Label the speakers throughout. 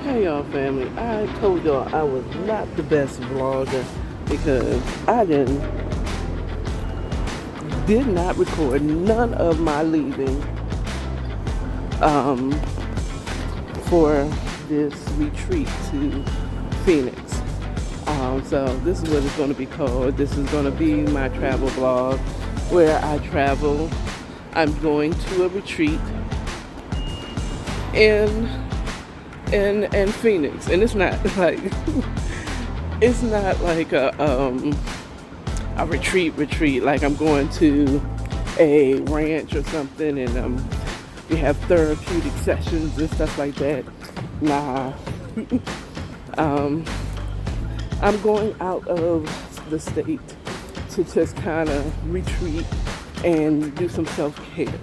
Speaker 1: Hey y'all family, I told y'all I was not the best vlogger because I did not record none of my leaving for this retreat to Phoenix. So this is what it's going to be called. This is going to be my travel vlog where I travel. I'm going to a retreat in Phoenix, and it's not like it's not like a retreat like I'm going to a ranch or something and we have therapeutic sessions and stuff like that. Nah. I'm going out of the state to just kind of retreat and do some self-care.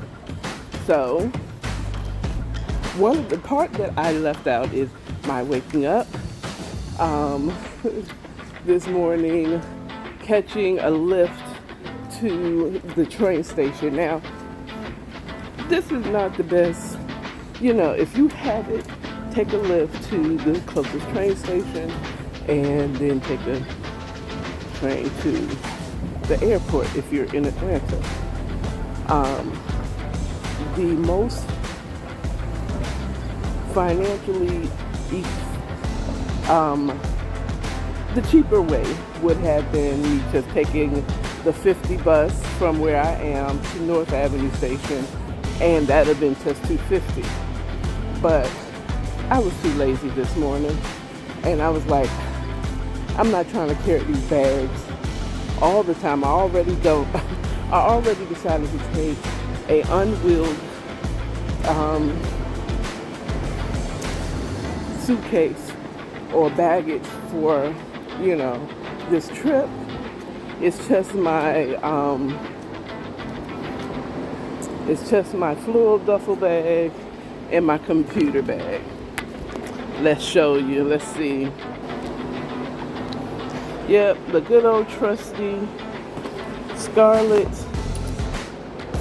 Speaker 1: So one of the part that I left out is my waking up this morning, catching a lift to the train station. Now, this is not the best, if you have it, take a lift to the closest train station and then take a train to the airport if you're in Atlanta. The most financially the cheaper way would have been me just taking the 50 bus from where I am to North Avenue Station, and that would have been just $250. But I was too lazy this morning, and I was like, I'm not trying to carry these bags all the time. I already decided to take a unwheeled suitcase or baggage for, this trip. It's just my floral duffel bag and my computer bag. Let's show you. Let's see. Yep, the good old trusty scarlet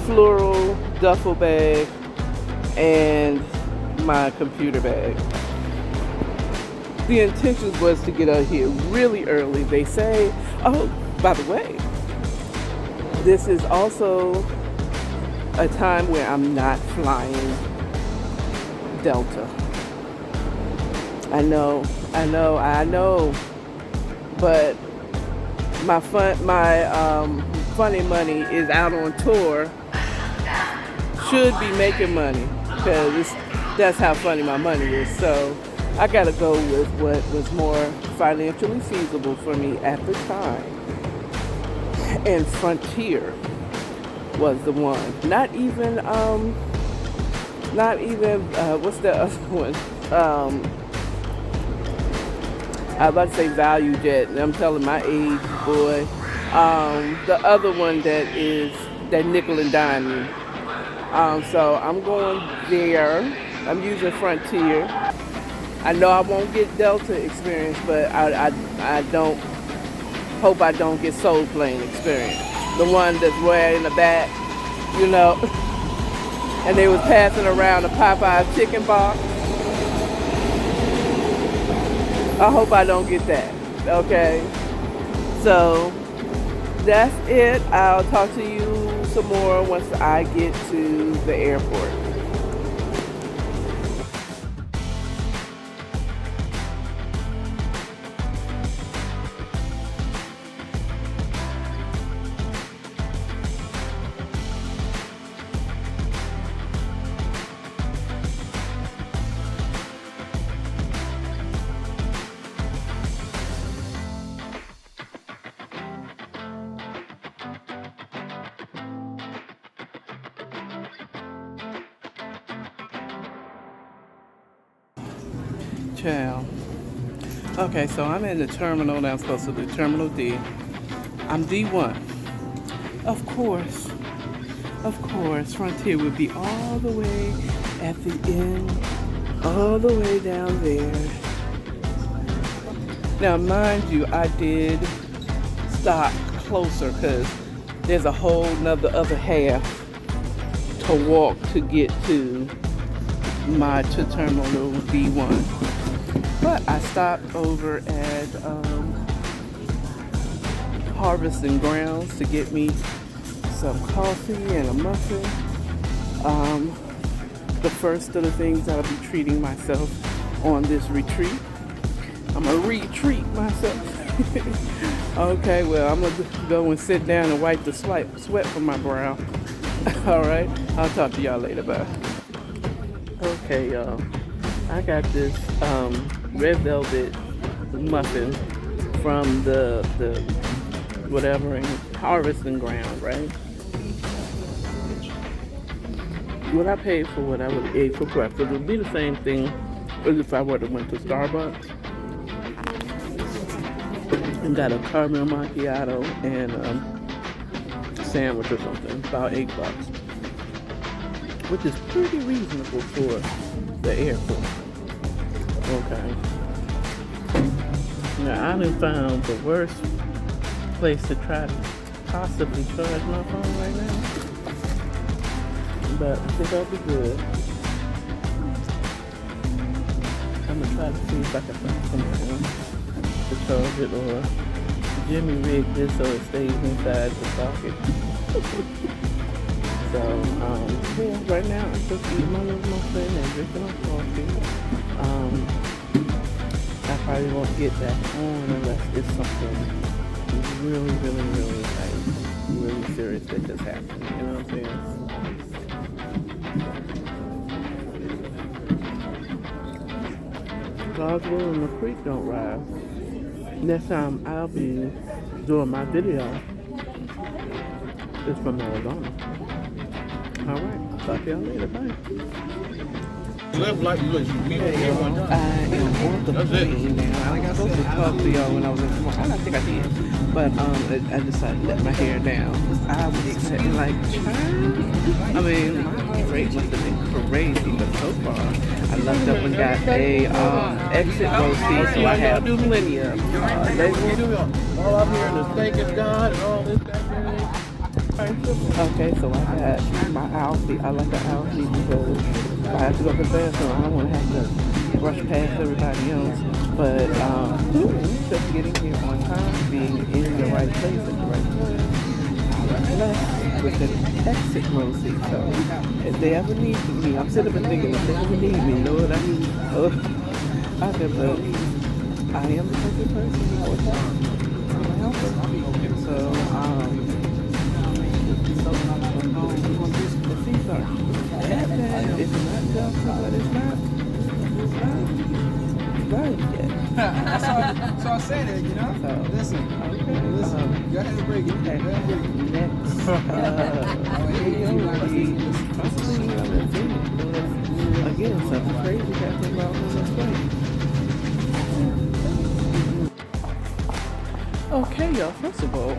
Speaker 1: floral duffel bag and my computer bag. The intention was to get out here really early. They say, oh, by the way, this is also a time where I'm not flying Delta. I know, but my funny money is out on tour. Should be making money because that's how funny my money is. So I gotta go with what was more financially feasible for me at the time. And Frontier was the one. Not even what's the other one? I was about to say Value Jet, and I'm telling my age, boy. The other one that nickel and dime you. So I'm going there. I'm using Frontier. I know I won't get Delta experience, but I hope I don't get Soul Plane experience. The one that's way in the back, and they was passing around the Popeye chicken box. I hope I don't get that, okay? So that's it. I'll talk to you some more once I get to the airport. Ciao. Okay, so I'm in the terminal now. I'm supposed to do Terminal D. I'm D1. Of course, Frontier would be all the way at the end, all the way down there. Now, mind you, I did stop closer because there's a whole nother other half to walk to get to Terminal D1. But I stopped over at Harvest and Grounds to get me some coffee and a muffin. The first of the things I'll be treating myself on this retreat. I'm gonna retreat myself. Okay, well, I'm gonna go and sit down and wipe the sweat from my brow. All right, I'll talk to y'all later. Bye. Okay, y'all, I got this red velvet muffin from the whatever in Harvest and Ground, right? What I paid for what I would eat for breakfast would be the same thing as if I would have went to Starbucks and got a caramel macchiato and a sandwich or something, about $8, which is pretty reasonable for the airport. Okay. Now I done found the worst place to try to possibly charge my phone right now, but I think I'll be good. I'm gonna try to see if I can find someone to charge it, or Jimmy rigged this so it stays inside the socket. So, yeah, right now I'm just eating my little muffin and drinking my coffee. I probably won't get back on unless it's something really serious that just happened. You know what I'm saying? Roswell and the creek don't rise. Next time I'll be doing my video is from Arizona. Alright, I'll talk to y'all later. Bye.
Speaker 2: Live like you look.
Speaker 1: I am on the plane now. I was supposed to talk to y'all when I was in Florida. I don't think I did. But I decided to let my hair down. I was sitting like, I mean, my heart rate must have been crazy, but so far I left up and got a exit row seat, so I have plenty of
Speaker 2: all up here, the steak is gone, and all this, that,
Speaker 1: Okay, so I got my outfit. I like the outfit because if I have to go to the bathroom, I don't want to have to rush past everybody else. But just getting here on time, being in the right place at the right time, blessed with an exit row seat. So if they ever need me, I'm sitting up and thinking, if they ever need me, Lord, I said, but I am the perfect person for that. So, the seats are it's not Delta, but it's not right yet.
Speaker 3: So I said it, you know?
Speaker 1: So,
Speaker 3: listen.
Speaker 1: Okay.
Speaker 3: Listen. Go ahead and break it.
Speaker 1: Okay. Next video will be possibly another video. Again, something crazy happened while I was on the plane. Okay, y'all. First of all,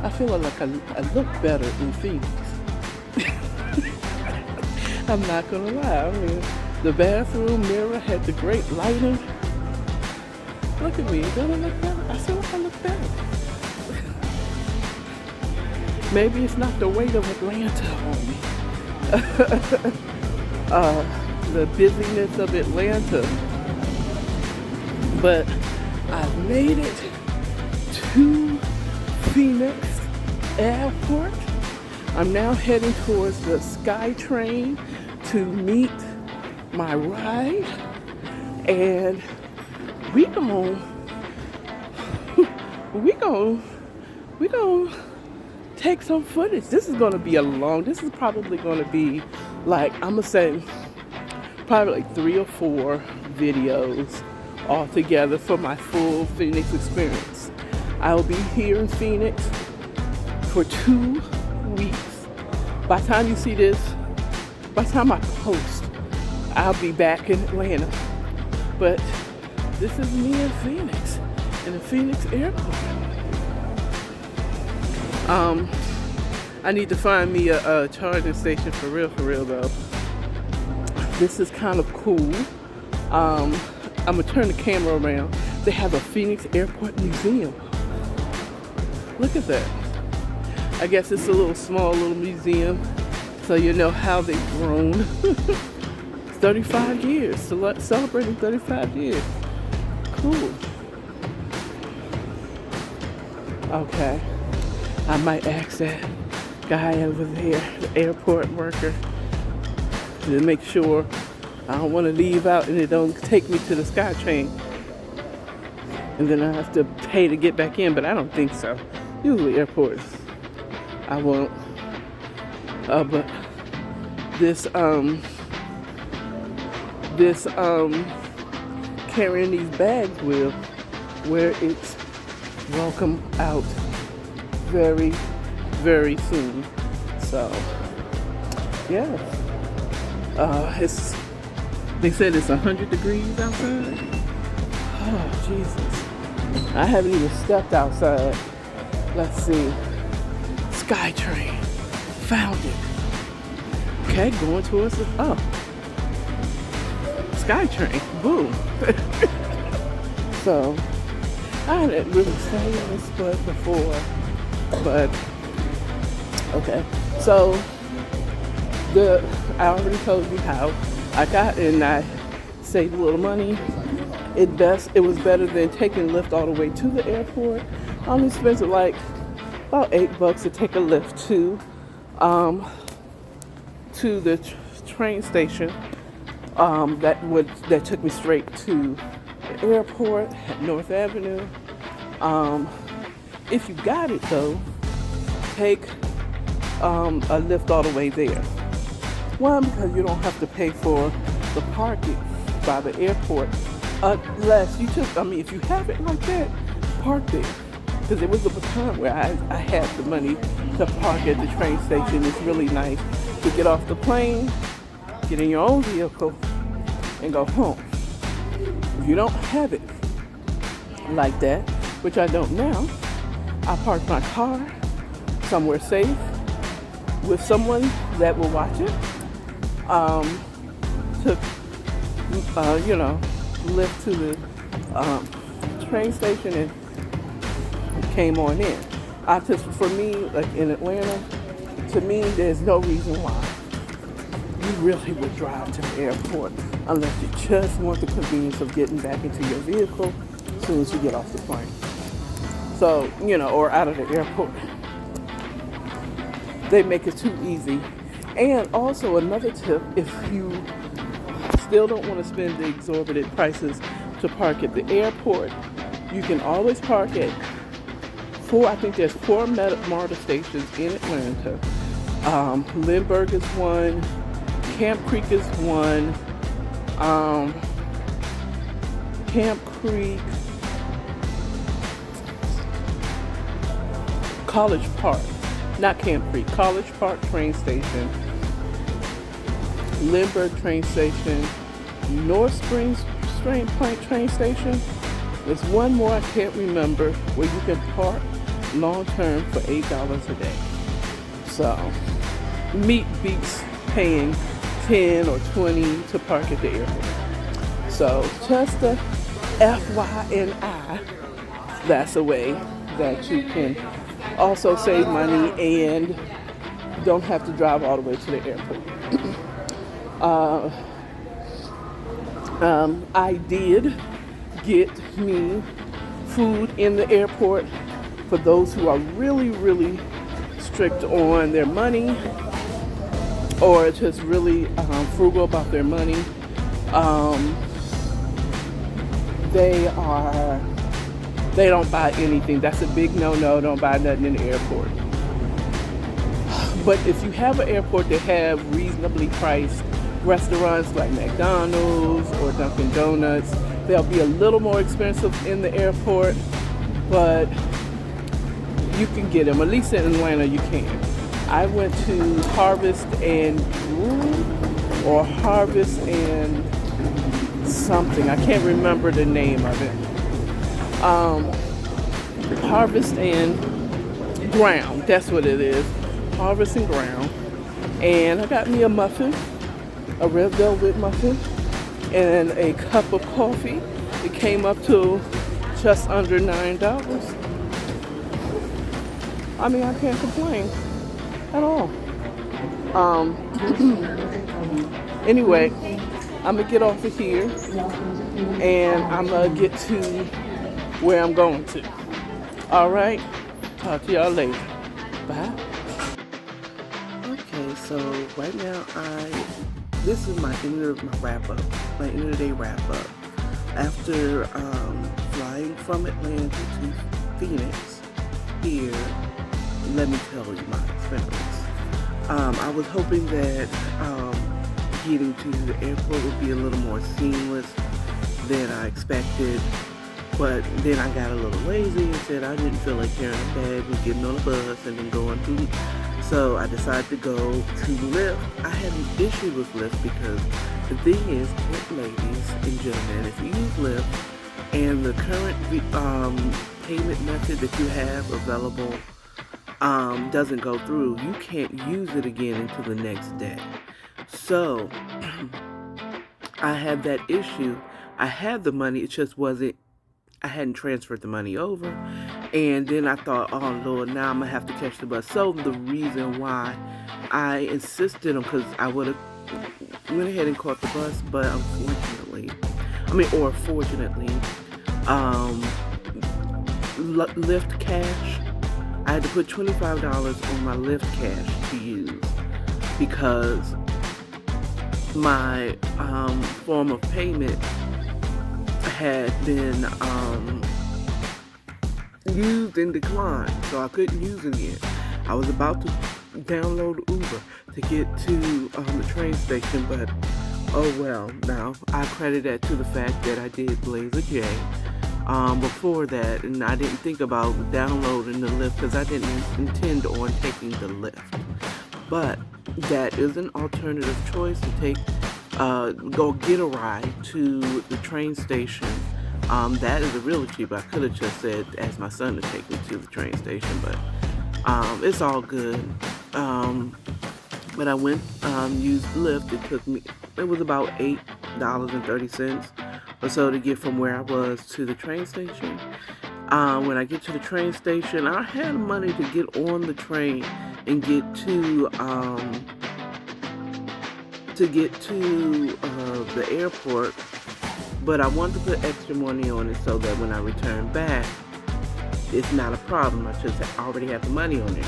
Speaker 1: I feel like I look better in Phoenix. I'm not gonna lie. I mean, the bathroom mirror had the great lighting. Look at me. Don't I look better? I feel like I look better. Maybe it's not the weight of Atlanta on me. The busyness of Atlanta. But I've made it to Phoenix Airport. I'm now heading towards the SkyTrain to meet my ride, and we gon' take some footage. This is gonna be this is probably gonna be like, I'm gonna say probably like 3 or 4 videos all together for my full Phoenix experience. I'll be here in Phoenix for 2 weeks. By the time you see this, by the time I post, I'll be back in Atlanta. But this is me in Phoenix, in the Phoenix airport. I need to find me a charging station for real though. This is kind of cool. I'm gonna turn the camera around. They have a Phoenix Airport Museum. Look at that. I guess it's a small little museum, so you know how they've grown 35 years, celebrating 35 years. Cool. Okay. I might ask that guy over there, the airport worker, to make sure I don't want to leave out and it don't take me to the SkyTrain. And then I have to pay to get back in, but I don't think so. Usually airports, I won't. But this carrying these bags will, where it's welcome out very, very soon. So, yeah. They said it's 100 degrees outside. Oh, Jesus. I haven't even stepped outside. Let's see. SkyTrain. Found it. Okay, going towards the, oh. SkyTrain. Boom. So, I didn't really say this before, but, okay. So, I already told you how I got and I saved a little money. It was better than taking Lyft all the way to the airport. I only spent like about $8 to take a Lyft to the train station. That took me straight to the airport at North Avenue. If you got it though, take a Lyft all the way there. One, because you don't have to pay for the parking by the airport, unless if you have it like that, park there. Because it was a time where I had the money to park at the train station. It's really nice to get off the plane, get in your own vehicle, and go home. If you don't have it like that, which I don't now, I park my car somewhere safe with someone that will watch it. Took, Lyft to the train station and came on in. For me, like in Atlanta, to me, there's no reason why you really would drive to the airport unless you just want the convenience of getting back into your vehicle as soon as you get off the plane. So, or out of the airport. They make it too easy. And also another tip, if you still don't want to spend the exorbitant prices to park at the airport, you can always park at there's four MARTA stations in Atlanta. Lindbergh is one, Camp Creek is one, Camp Creek, College Park, not Camp Creek, College Park train station, Lindbergh train station, North Springs train station. There's one more I can't remember where you can park long term for $8 a day. So, meat beats paying 10 or 20 to park at the airport. So, just a FYI, that's a way that you can also save money and don't have to drive all the way to the airport. I did get me food in the airport for those who are really, really strict on their money or just really frugal about their money. They don't buy anything. That's a big no-no. Don't buy nothing in the airport. But if you have an airport that have reasonably priced restaurants like McDonald's or Dunkin' Donuts, they'll be a little more expensive in the airport, but you can get them. At least in Atlanta, you can. I went to Harvest and something. I can't remember the name of it. Harvest and Ground. That's what it is. Harvest and Ground. And I got me a muffin, a red velvet muffin, and a cup of coffee. It came up to just under $9. I mean, I can't complain at all. Anyway, I'm gonna get off of here and I'm gonna get to where I'm going to. All right, talk to y'all later. Bye. Okay, so right now this is my end of my wrap up, my end of the day wrap up. After flying from Atlanta to Phoenix here, let me tell you my experience. I was hoping that getting to the airport would be a little more seamless than I expected, but then I got a little lazy and said I didn't feel like carrying a bag and getting on a bus and then going through. So I decided to go to Lyft. I had an issue with Lyft because the thing is, ladies and gentlemen, if you use Lyft and the current payment method that you have available doesn't go through, you can't use it again until the next day. So I had that issue. I had the money, it just wasn't, I hadn't transferred the money over. And then I thought, oh Lord, now I'm gonna have to catch the bus. So the reason why I insisted on, because I would have went ahead and caught the bus, but fortunately, Lyft Cash, I had to put $25 on my Lyft Cash to use because my form of payment had been used and declined, so I couldn't use it again. I was about to download Uber to get to the train station, but oh well. Now I credit that to the fact that I did blaze a J before that, and I didn't think about downloading the Lyft because I didn't intend on taking the Lyft. But that is an alternative choice to take, go get a ride to the train station. That is a really cheap. I could have just said, ask my son to take me to the train station, but it's all good. But I went, used Lyft. It was about $8.30 or so to get from where I was to the train station. When I get to the train station, I had money to get on the train and get to the airport, but I wanted to put extra money on it so that when I return back, it's not a problem. I just already have the money on it.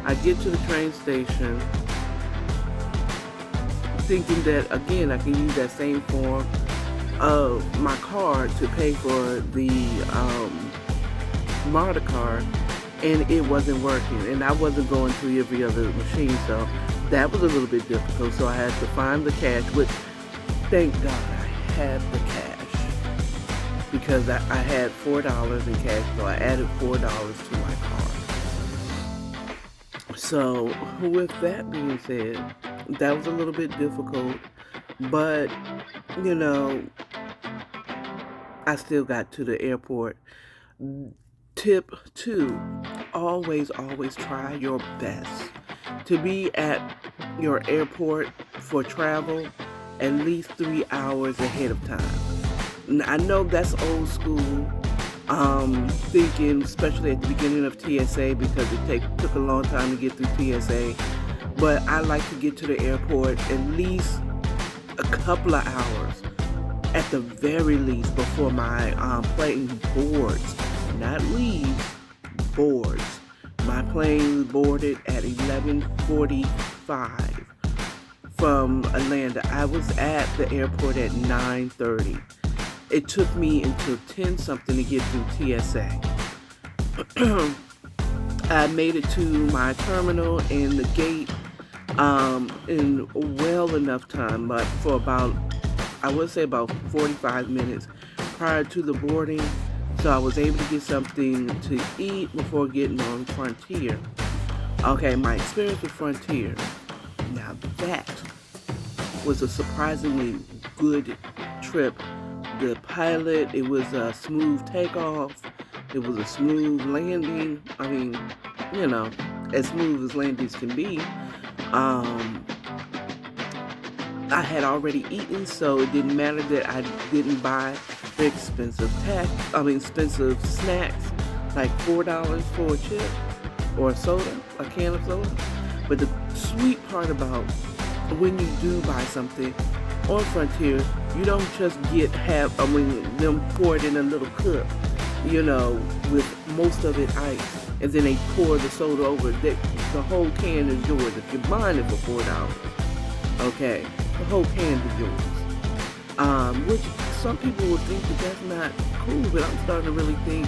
Speaker 1: I get to the train station thinking that, again, I can use that same form of my card to pay for the MARTA card, and it wasn't working, and I wasn't going through every other machine, so that was a little bit difficult. So I had to find the cash, which, thank God I had the cash, because I had $4 in cash, so I added $4 to my card. So with that being said, that was a little bit difficult, but you know, I still got to the airport. Tip 2, always try your best to be at your airport for travel at least 3 hours ahead of time. I know that's old school, thinking, especially at the beginning of TSA, because it took a long time to get through TSA, but I like to get to the airport at least a couple of hours at the very least before my plane boards. Not leaves, boards. My plane boarded at 11:45 from Atlanta. I was at the airport at 9:30. It took me until 10 something to get through TSA. I made it to my terminal and the gate in well enough time, but for about, I would say about 45 minutes prior to the boarding. So I was able to get something to eat before getting on Frontier. Okay, my experience with Frontier. Now that was a surprisingly good trip. The pilot, it was a smooth takeoff. It was a smooth landing. I mean, you know, as smooth as landings can be. I had already eaten, so it didn't matter that I didn't buy the expensive snacks, like $4 for a chip or a soda, a can of soda. But the sweet part about when you do buy something on Frontier, you don't just them pour it in a little cup, with most of it ice, and then they pour the soda over. The whole can is yours. If you're buying it for $4, okay, the whole can is yours. Which some people would think that that's not cool, but I'm starting to really think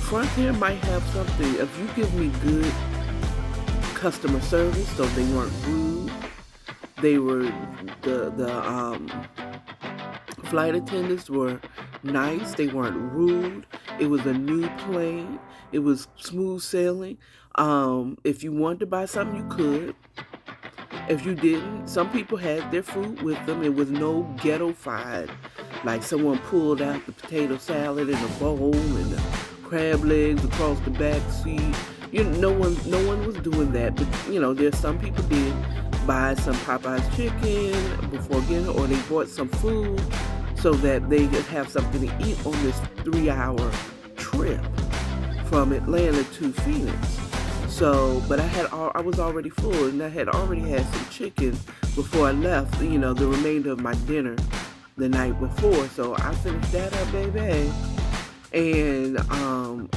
Speaker 1: Frontier might have something. If you give me good customer service, so they weren't rude, they were the flight attendants were nice, they weren't rude, it was a new plane, it was smooth sailing. If you wanted to buy something, you could. If you didn't, some people had their food with them. It was no ghetto-fied, like someone pulled out the potato salad in a bowl and the crab legs across the back seat. No one was doing that. But there's some people did buy some Popeye's chicken before getting it, or they bought some food so that they could have something to eat on this 3-hour trip from Atlanta to Phoenix. So, but I was already full, and I had already had some chicken before I left, the remainder of my dinner the night before. So I finished that up, baby. And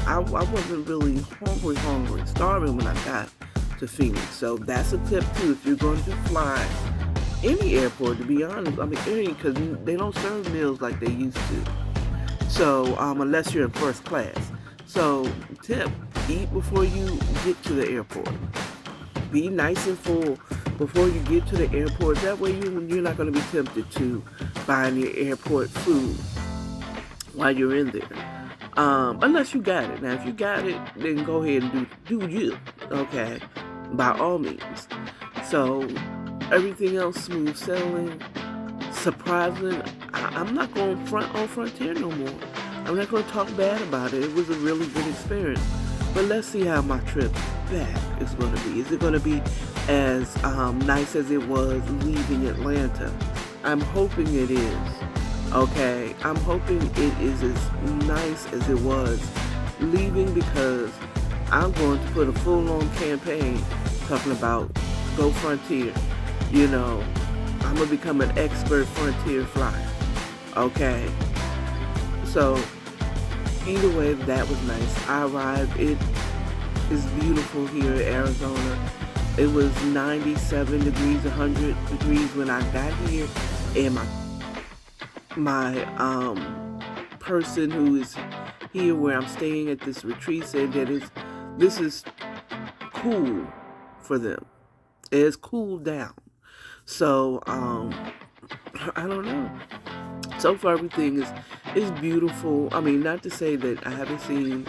Speaker 1: I wasn't really starving when I got to Phoenix. So that's a tip too, if you're going to fly any airport, to be honest. Because they don't serve meals like they used to. So, unless you're in first class. So, tip, eat before you get to the airport. Be nice and full before you get to the airport. That way you're not going to be tempted to buy any airport food while you're in there. Unless you got it. Now, if you got it, then go ahead and do you, okay? By all means. So, everything else smooth sailing, surprising. I'm not going front on Frontier no more. I'm not going to talk bad about it. It was a really good experience. But let's see how my trip back is going to be. Is it going to be as nice as it was leaving Atlanta? I'm hoping it is. Okay, I'm hoping it is as nice as it was leaving, because I'm going to put a full-on campaign talking about Go Frontier. I'm going to become an expert Frontier flyer. Okay, so either way, that was nice. I arrived. It is beautiful here in Arizona. It was 97 degrees, 100 degrees when I got here, and my person who is here where I'm staying at this retreat said that this is cool for them. It's cooled down. So I don't know. So far, everything is beautiful. I mean, not to say that I haven't seen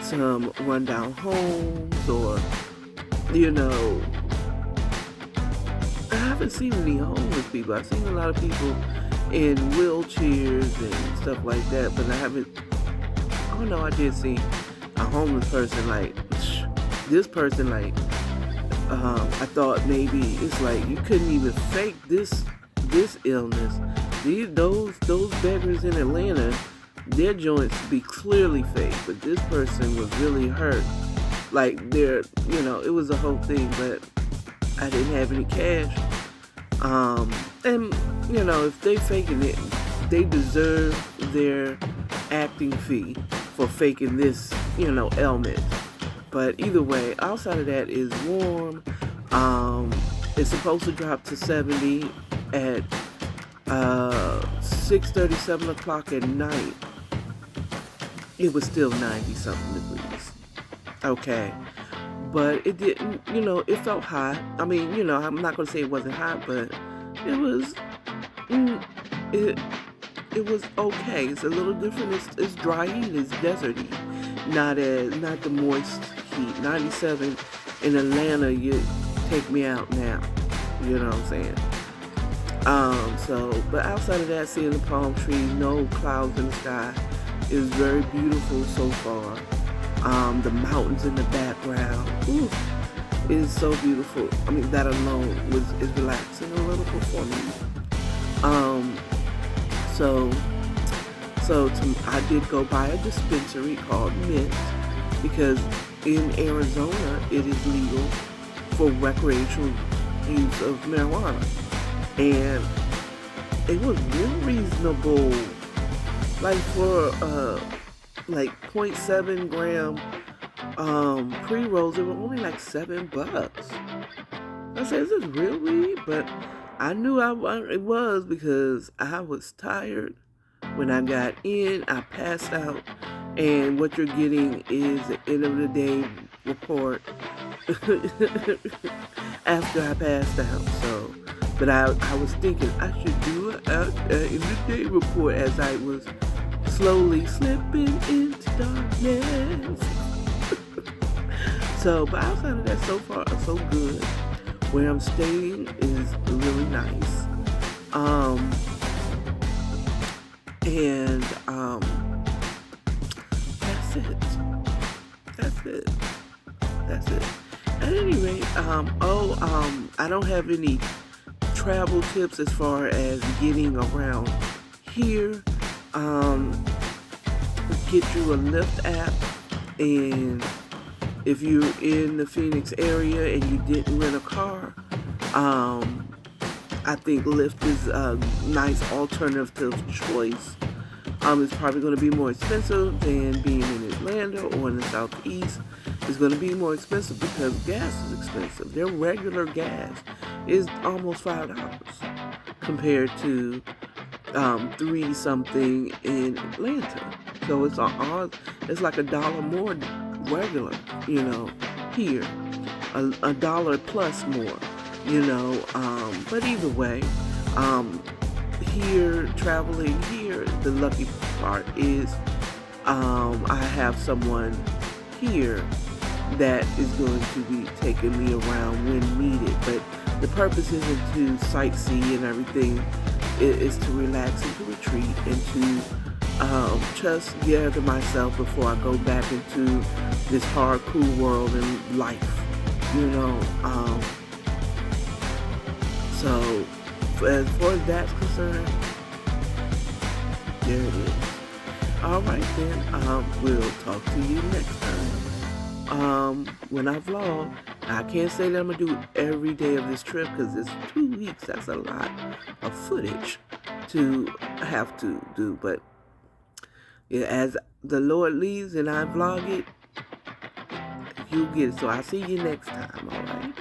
Speaker 1: some rundown homes, or I haven't seen any homeless people. I've seen a lot of people in wheelchairs and stuff like that, but I haven't. Oh no, I did see a homeless person. Like this person, like I thought maybe it's like you couldn't even fake this illness. Those beggars in Atlanta, their joints be clearly fake, but this person was really hurt. Like it was a whole thing, but I didn't have any cash. And if they faking it, they deserve their acting fee for faking this, ailment. But either way, outside of that is warm. It's supposed to drop to 70 at 6:30, 7 o'clock at night. It was still 90-something degrees. Okay. But it didn't, it felt hot. I mean, I'm not going to say it wasn't hot, but it was, it was okay. It's a little different. It's dry heat. It's desert heat. Not the moist heat. 97 in Atlanta, you take me out now. You know what I'm saying? But outside of that, seeing the palm trees, no clouds in the sky, is very beautiful so far. The mountains in the background, it is so beautiful. I mean, that alone is relaxing a little bit for me. I did go by a dispensary called Mint, because in Arizona it is legal for recreational use of marijuana, and it was real reasonable, like for like 0.7 gram pre-rolls. They were only like $7. I said, is this real weed? But I knew it was, because I was tired when I got in. I passed out, and what you're getting is the end of the day report after I passed out. So, but I was thinking I should do an end of the day report as I was slowly slipping into darkness. So, but outside of that, so far so good. Where I'm staying is really nice. And that's it. That's it. That's it. At any rate, I don't have any travel tips as far as getting around here. Get you a Lyft app, and if you're in the Phoenix area and you didn't rent a car, I think Lyft is a nice alternative choice. It's probably going to be more expensive than being in Atlanta or in the Southeast. It's going to be more expensive because gas is expensive. Their regular gas is almost $5 compared to 3 something in Atlanta. So it's like $1 more regular, here, $1 plus more, but either way, here, traveling here, the lucky part is, I have someone here that is going to be taking me around when needed, but the purpose isn't to sightsee and everything. It is to relax and to retreat and to just gather myself before I go back into this hard, cool world and life, so as far as that's concerned, there it is. All right then, we'll talk to you next time. When I vlog, I can't say that I'm gonna do it every day of this trip because it's 2 weeks. That's a lot of footage to have to do, but yeah, as the Lord leads and I vlog it, you'll get it. So I'll see you next time, all right?